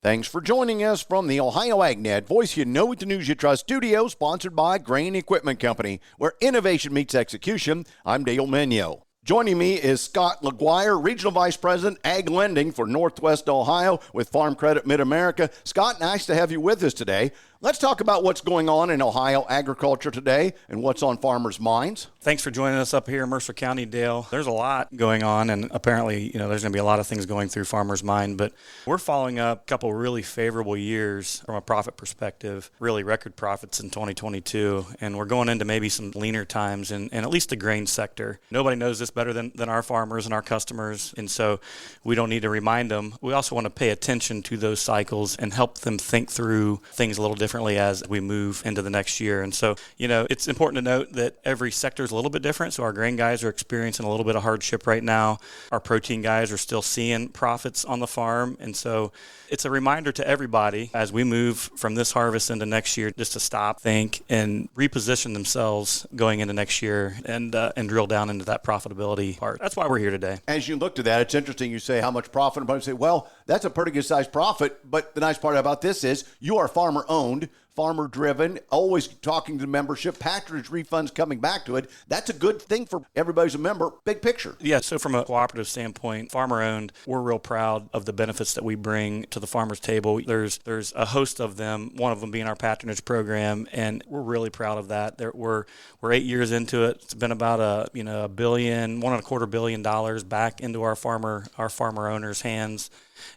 Thanks for joining us from the Ohio AgNet Voice You Know It, the News You Trust studio, sponsored by Grain Equipment Company, where innovation meets execution. I'm Dale Menyo. Joining me is Scott LaGuire, Regional Vice President, Ag Lending for Northwest Ohio with Farm Credit Mid-America. Scott, nice to have you with us today. Let's talk about what's going on in Ohio agriculture today and what's on farmers' minds. Thanks for joining us up here in Mercer County, Dale. There's a lot going on, and apparently, there's going to be a lot of things going through farmers' mind, but we're following up a couple really favorable years from a profit perspective, really record profits in 2022, and we're going into maybe some leaner times in at least the grain sector. Nobody knows this better than our farmers and our customers, and so we don't need to remind them. We also want to pay attention to those cycles and help them think through things a little differently as we move into the next year. And so, it's important to note that every sector is a little bit different. So our grain guys are experiencing a little bit of hardship right now. Our protein guys are still seeing profits on the farm. And so it's a reminder to everybody as we move from this harvest into next year just to stop, think, and reposition themselves going into next year and drill down into that profitability part. That's why we're here today. As you looked at that, it's interesting you say how much profit, and say, well, that's a pretty good sized profit. But the nice part about this is you are farmer owned, farmer driven, always talking to the membership, patronage refunds coming back to it. That's a good thing for everybody who's a member, big picture. Yeah, so from a cooperative standpoint, farmer owned, we're real proud of the benefits that we bring to the farmer's table. There's a host of them, one of them being our patronage program, and we're really proud of that. We're 8 years into it. It's been about $1.25 billion back into our farmer owners' hands.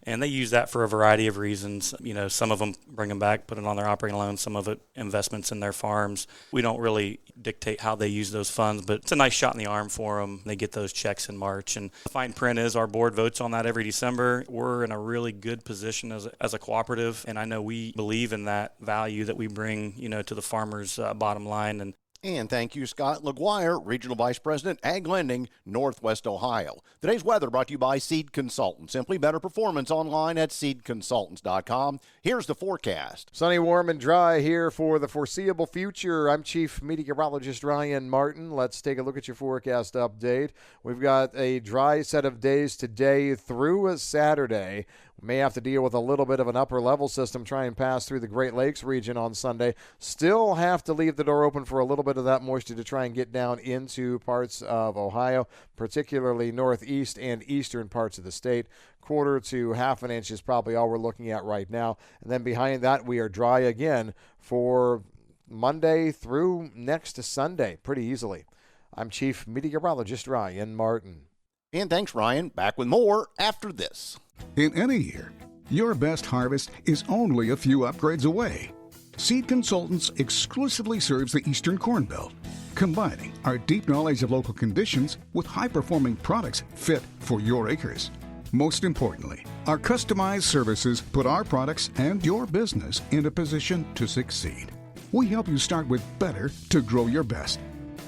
And they use that for a variety of reasons. Some of them bring them back, put it on their operating loan, some of it investments in their farms. We don't really dictate how they use those funds, but it's a nice shot in the arm for them. They get those checks in March. And the fine print is our board votes on that every December. We're in a really good position as a cooperative, and I know we believe in that value that we bring, to the farmer's bottom line. And thank you, Scott LaGuire, Regional Vice President, Ag Lending, Northwest Ohio. Today's weather brought to you by Seed Consultants. Simply better performance online at seedconsultants.com. Here's the forecast. Sunny, warm, and dry here for the foreseeable future. I'm Chief Meteorologist Ryan Martin. Let's take a look at your forecast update. We've got a dry set of days today through Saturday. We may have to deal with a little bit of an upper level system try and pass through the Great Lakes region on Sunday. Still have to leave the door open for a little bit of that moisture to try and get down into parts of Ohio, particularly northeast and eastern parts of the state. 1/4 to 1/2 an inch is probably all we're looking at right now. And then behind that, we are dry again for Monday through next Sunday pretty easily. I'm Chief Meteorologist Ryan Martin. And thanks, Ryan. Back with more after this. In any year, your best harvest is only a few upgrades away. Seed Consultants exclusively serves the Eastern Corn Belt, combining our deep knowledge of local conditions with high-performing products fit for your acres. Most importantly, our customized services put our products and your business in a position to succeed. We help you start with better to grow your best.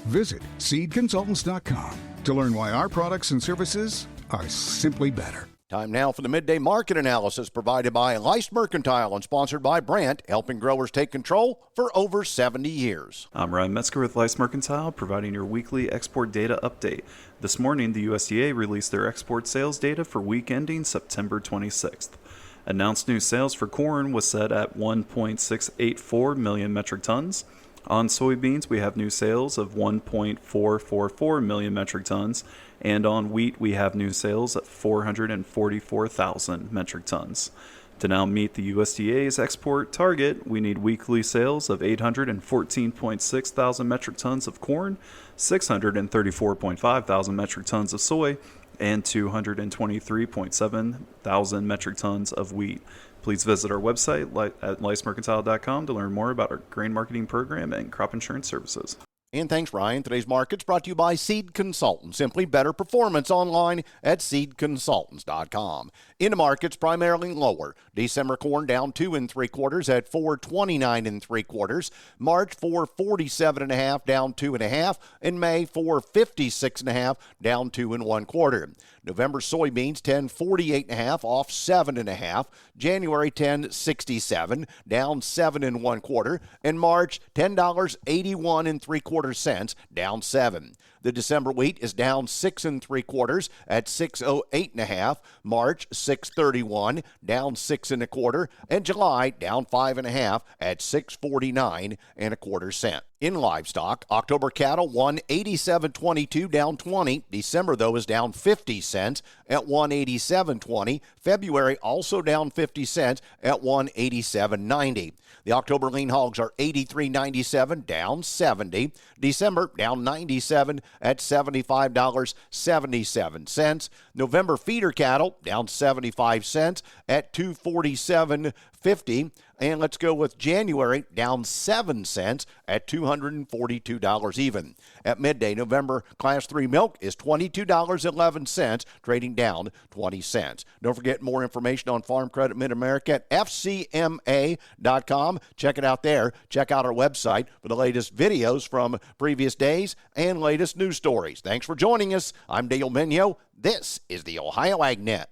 Visit seedconsultants.com to learn why our products and services are simply better. Time now for the midday market analysis provided by Lice Mercantile and sponsored by Brandt, helping growers take control for over 70 years. I'm Ryan Metzger with Lice Mercantile, providing your weekly export data update. This morning, the USDA released their export sales data for week ending September 26th. Announced new sales for corn was set at 1.684 million metric tons. On soybeans, we have new sales of 1.444 million metric tons, and on wheat, we have new sales at 444,000 metric tons. To now meet the USDA's export target, we need weekly sales of 814.6 thousand metric tons of corn, 634.5 thousand metric tons of soy, and 223.7 thousand metric tons of wheat. Please visit our website at licemercantile.com to learn more about our grain marketing program and crop insurance services. And thanks, Ryan. Today's market's brought to you by Seed Consultants. Simply better performance online at seedconsultants.com. In the markets, primarily lower. December corn down 2 3/4 at 429 3/4. March 447.5 down 2.5. In May 456.5 down 2 1/4. November soybeans 1048.5 off 7.5. January 1067 down 7 1/4. In March $10.81 3/4 down 7. The December wheat is down 6 3/4 at 608.5. March 631 down 6 1/4, and July down 5 1/2 at 649 1/4 cents. In livestock, October cattle 187.22 down 20. December though is down 50 cents at 187.20. February also down 50 cents at 187.90. The October lean hogs are 83.97 down 70. December down 97 at $75.77. November feeder cattle down 75 cents at $247.50. And let's go with January, down 7 cents at $242 even. At midday, November Class 3 milk is $22.11, trading down 20 cents. Don't forget more information on Farm Credit Mid-America at fcma.com. Check it out there. Check out our website for the latest videos from previous days and latest news stories. Thanks for joining us. I'm Dale Minyo. This is the Ohio AgNet.